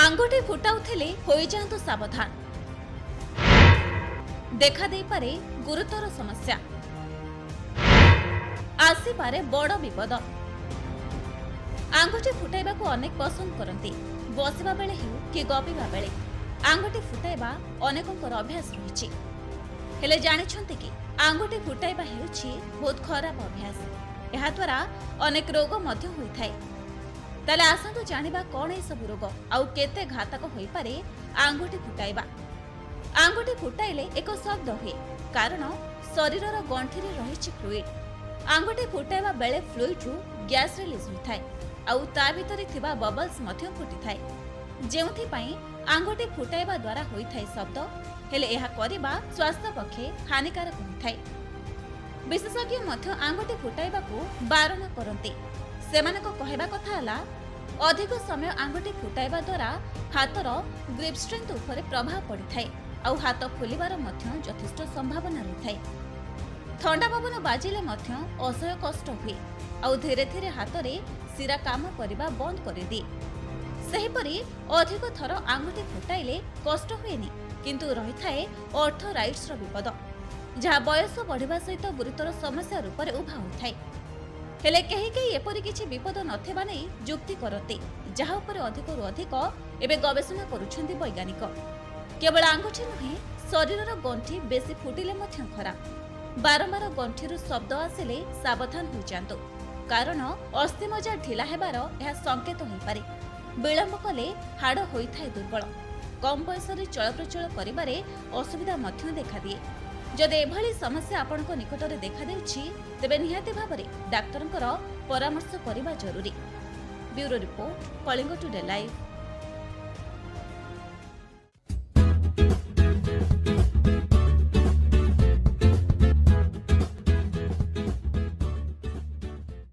आंगुठी फुटाउथिले होई जांतु सावधान। देखा दे पारे गुरुतर समस्या, आसीपारे बड़ विपद। आंगुठी फुटाइबाकू अनेक पसंद करती, बसिबा बेले हेउ कि गपिबा बेले आंगुठी फुटाइबा अनेकंकर अभ्यास रहिछि। हेले जानिछन्ति कि आंगुठी फुटाइबा हेउछि बहुत खराब अभ्यास। एहा द्वारा अनेक रोग मध्य होइथाय। ताले आसंतु जानिबा कोन ए सब रोग आउ केते घातक होई पारे आंगुठी फुटाइबा। आंगुठी फुटाइले एक शब्द हुए कारण शरीरर गंठीरे रहिछि फ्लुइड। आंगुठी फुटाइबा बेले फ्लुइडरू गैस रिलीज होइथाय आउ ता भितरे थिबा बबल्स मध्य फुटिथाय, जेउथि पई आंगुठी फुटाइबा द्वारा होइथाय शब्द। हेले एहा करिबा स्वास्थ्य पक्षे हानिकारक होइथाय। विशेषज्ञ मध्य आंगुठी फुटाइबाकू बारण करନ୍ତି। सेमानक कहवा कथा हला अधिक समय आंगुठी फुटाइबा द्वारा हातर ग्रिप स्ट्रेंथ उपरे प्रभाव पड़िथाय आउ हाथ फुलिबार मध्य यथेष्ट संभावना रहिथाय। ठंडा पवन बाजिले मध्य असह्य कष्ट हुए आउ धीरे धीरे हाथ रे सिरा काम करिबा बंद कर दिए। सेहिपरि अधिक थर आंगुठी फुटाइले कष्ट हुएनी, किंतु रहिथाय अर्थराइट्स विपद, जहाँ बयस बढ़िबा सहित गुरुतर समस्या रूप में उभा होइथाय। हेले केही केही एपरि किछि विपद नथिबा नै जुक्ति करते, जहाँ उपरे अधिकरु अधिक एबे गवेषणा करुछन्ति वैज्ञानिक। केवल आंगुठी नुहे, शरीरर गंठी बेसी फुटिले मध्य खराब। बारंबार गंठीरु शब्द आसिले सावधान हो जांतु, कारण अस्थिमज्जा ढिला हेबार यह संकेत होई पारे। विलंब कले हाड़ होइथाय दुर्बल, कम बयस रे चलप्रचल करिबारे असुविधा मध्य देखा दिए। जदि एभली समस्या आपनक निकटरे देखा देउछि, तेबे निहाती भाबरे डाक्टरंकर परामर्श करिबा जरूरी। Bureau report, Kalinga today live.